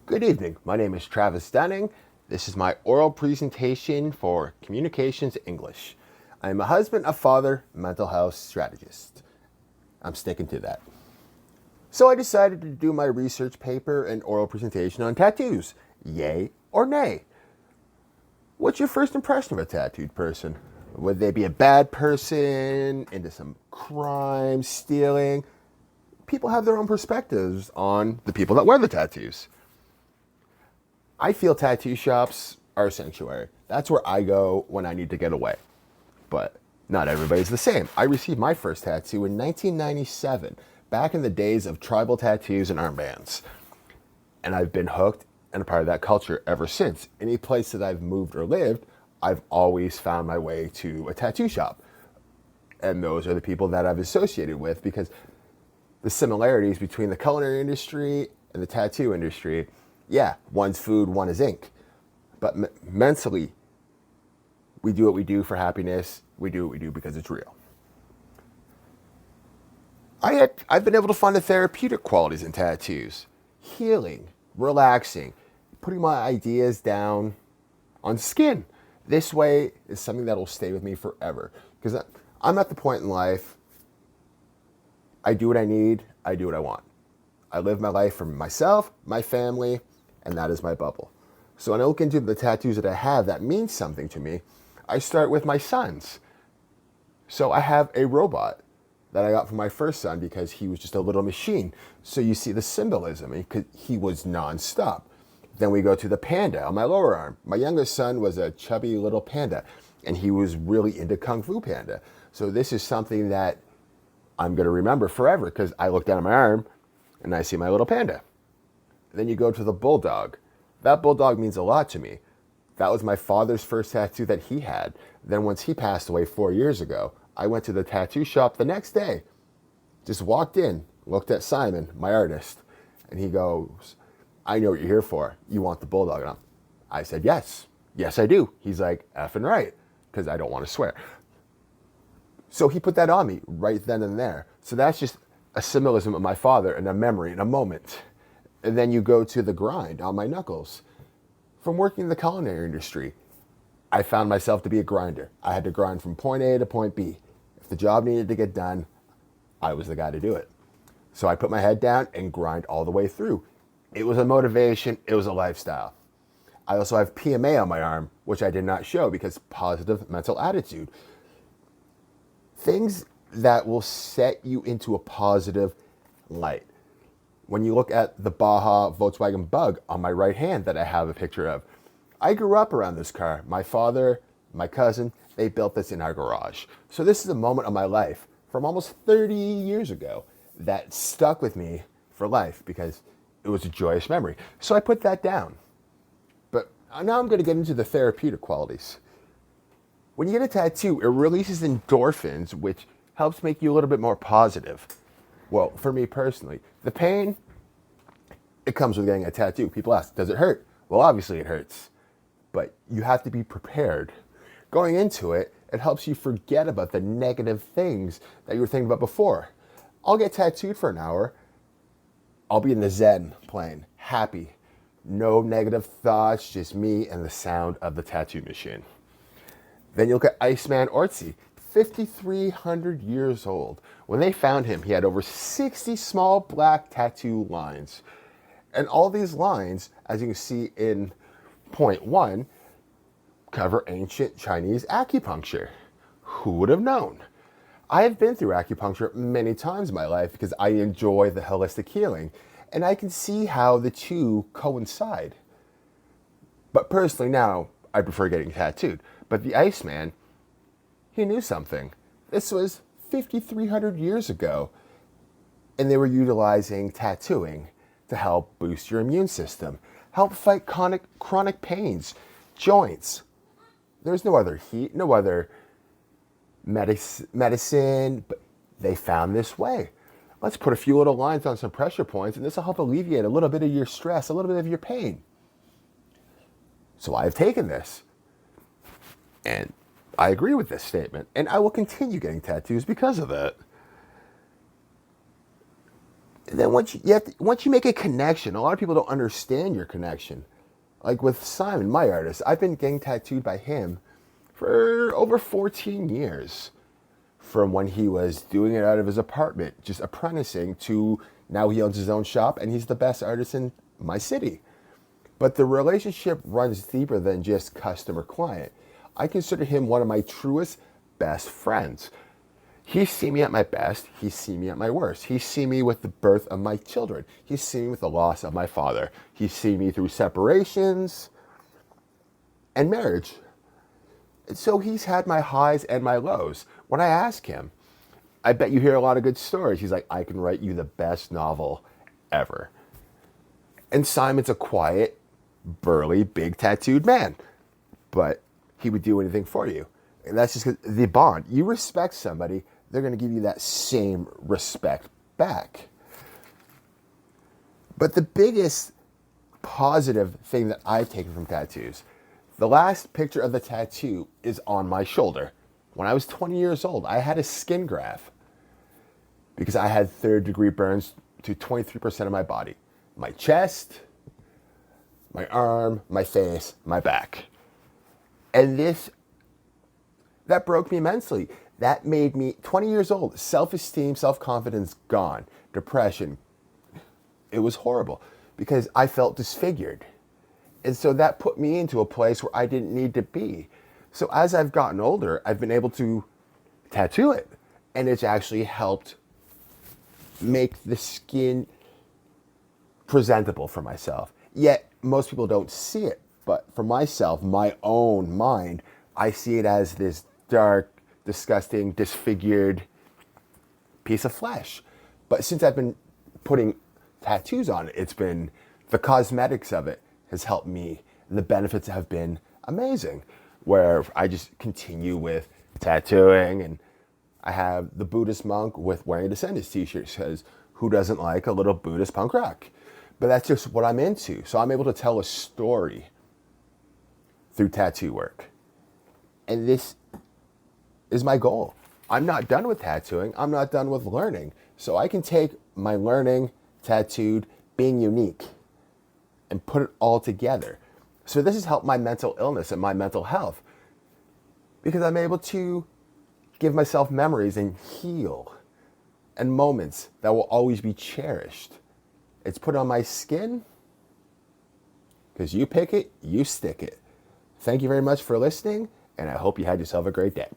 Good evening. My name is Travis Dunning. This is my oral presentation for Communications English. I am a husband, a father, mental health strategist. I'm sticking to that. So I decided to do my research paper and oral presentation on tattoos. Yay or nay? What's your first impression of a tattooed person? Would they be a bad person, into some crime, stealing? People have their own perspectives on the people that wear the tattoos. I feel tattoo shops are a sanctuary. That's where I go when I need to get away. But not everybody's the same. I received my first tattoo in 1997, back in the days of tribal tattoos and armbands. And I've been hooked and a part of that culture ever since. Any place that I've moved or lived, I've always found my way to a tattoo shop. And those are the people that I've associated with because the similarities between the culinary industry and the tattoo industry, yeah, one's food, one is ink. But mentally, we do what we do for happiness. We do what we do because it's real. I've been able to find the therapeutic qualities in tattoos. Healing, relaxing, putting my ideas down on skin. This way is something that will stay with me forever. Because I'm at the point in life, I do what I need, I do what I want. I live my life for myself, my family, and that is my bubble. So when I look into the tattoos that I have that mean something to me, I start with my sons. So I have a robot that I got from my first son because he was just a little machine. So you see the symbolism, he was nonstop. Then we go to the panda on my lower arm. My youngest son was a chubby little panda, and he was really into Kung Fu Panda. So this is something that I'm going to remember forever because I look down at my arm and I see my little panda. Then you go to the bulldog. That bulldog means a lot to me. That was my father's first tattoo that he had. Then once he passed away 4 years ago, I went to the tattoo shop the next day. Just walked in, looked at Simon, my artist, and he goes, I know what you're here for. You want the bulldog. And I said, yes. Yes, I do. He's like, effing right, because I don't want to swear. So he put that on me right then and there. So that's just a symbolism of my father and a memory in a moment. And then you go to the grind on my knuckles. From working in the culinary industry, I found myself to be a grinder. I had to grind from point A to point B. If the job needed to get done, I was the guy to do it. So I put my head down and grind all the way through. It was a motivation. It was a lifestyle. I also have PMA on my arm, which I did not show because positive mental attitude. Things that will set you into a positive light. When you look at the Baja Volkswagen Bug on my right hand that I have a picture of, I grew up around this car. My father, my cousin, they built this in our garage. So this is a moment of my life from almost 30 years ago that stuck with me for life because it was a joyous memory. So I put that down. But now I'm going to get into the therapeutic qualities. When you get a tattoo, it releases endorphins, which helps make you a little bit more positive. Well, for me personally, the pain, it comes with getting a tattoo. People ask, does it hurt? Well, obviously it hurts, but you have to be prepared. Going into it, it helps you forget about the negative things that you were thinking about before. I'll get tattooed for an hour. I'll be in the Zen plane, happy. No negative thoughts, just me and the sound of the tattoo machine. Then you look at Iceman Ortzi, 5,300 years old. When they found him, he had over 60 small black tattoo lines. And all these lines, as you can see in point 1, cover ancient Chinese acupuncture. Who would have known? I have been through acupuncture many times in my life because I enjoy the holistic healing. And I can see how the two coincide. But personally now, I prefer getting tattooed. But the Iceman, he knew something. This was 5,300 years ago, and they were utilizing tattooing to help boost your immune system, help fight chronic pains, joints. There's no other heat, no other medicine, but they found this way. Let's put a few little lines on some pressure points, and this will help alleviate a little bit of your stress, a little bit of your pain. So I've taken this, and I agree with this statement, and I will continue getting tattoos because of it. And then once you make a connection, a lot of people don't understand your connection. Like with Simon, my artist, I've been getting tattooed by him for over 14 years. From when he was doing it out of his apartment, just apprenticing, to now he owns his own shop and he's the best artist in my city. But the relationship runs deeper than just customer-client. I consider him one of my truest best friends. He's seen me at my best. He's seen me at my worst. He's seen me with the birth of my children. He's seen me with the loss of my father. He's seen me through separations and marriage. And so he's had my highs and my lows. When I ask him, I bet you hear a lot of good stories. He's like, I can write you the best novel ever. And Simon's a quiet, burly, big tattooed man. But he would do anything for you. And that's just 'cause the bond. You respect somebody, they're going to give you that same respect back. But the biggest positive thing that I've taken from tattoos, the last picture of the tattoo is on my shoulder. When I was 20 years old, I had a skin graft because I had third-degree burns to 23% of my body. My chest, my arm, my face, my back. And that broke me immensely. That made me 20 years old. Self-esteem, self-confidence gone. Depression. It was horrible because I felt disfigured. And so that put me into a place where I didn't need to be. So as I've gotten older, I've been able to tattoo it. And it's actually helped make the skin presentable for myself. Yet most people don't see it. But for myself, my own mind, I see it as this dark, disgusting, disfigured piece of flesh. But since I've been putting tattoos on it, it's been the cosmetics of it has helped me. And the benefits have been amazing. Where I just continue with tattooing, and I have the Buddhist monk with wearing a Descendants t-shirt says, who doesn't like a little Buddhist punk rock? But that's just what I'm into. So I'm able to tell a story through tattoo work. And this is my goal. I'm not done with tattooing. I'm not done with learning. So I can take my learning, tattooed, being unique, and put it all together. So this has helped my mental illness and my mental health because I'm able to give myself memories and heal and moments that will always be cherished. It's put on my skin because you pick it, you stick it. Thank you very much for listening, and I hope you had yourself a great day.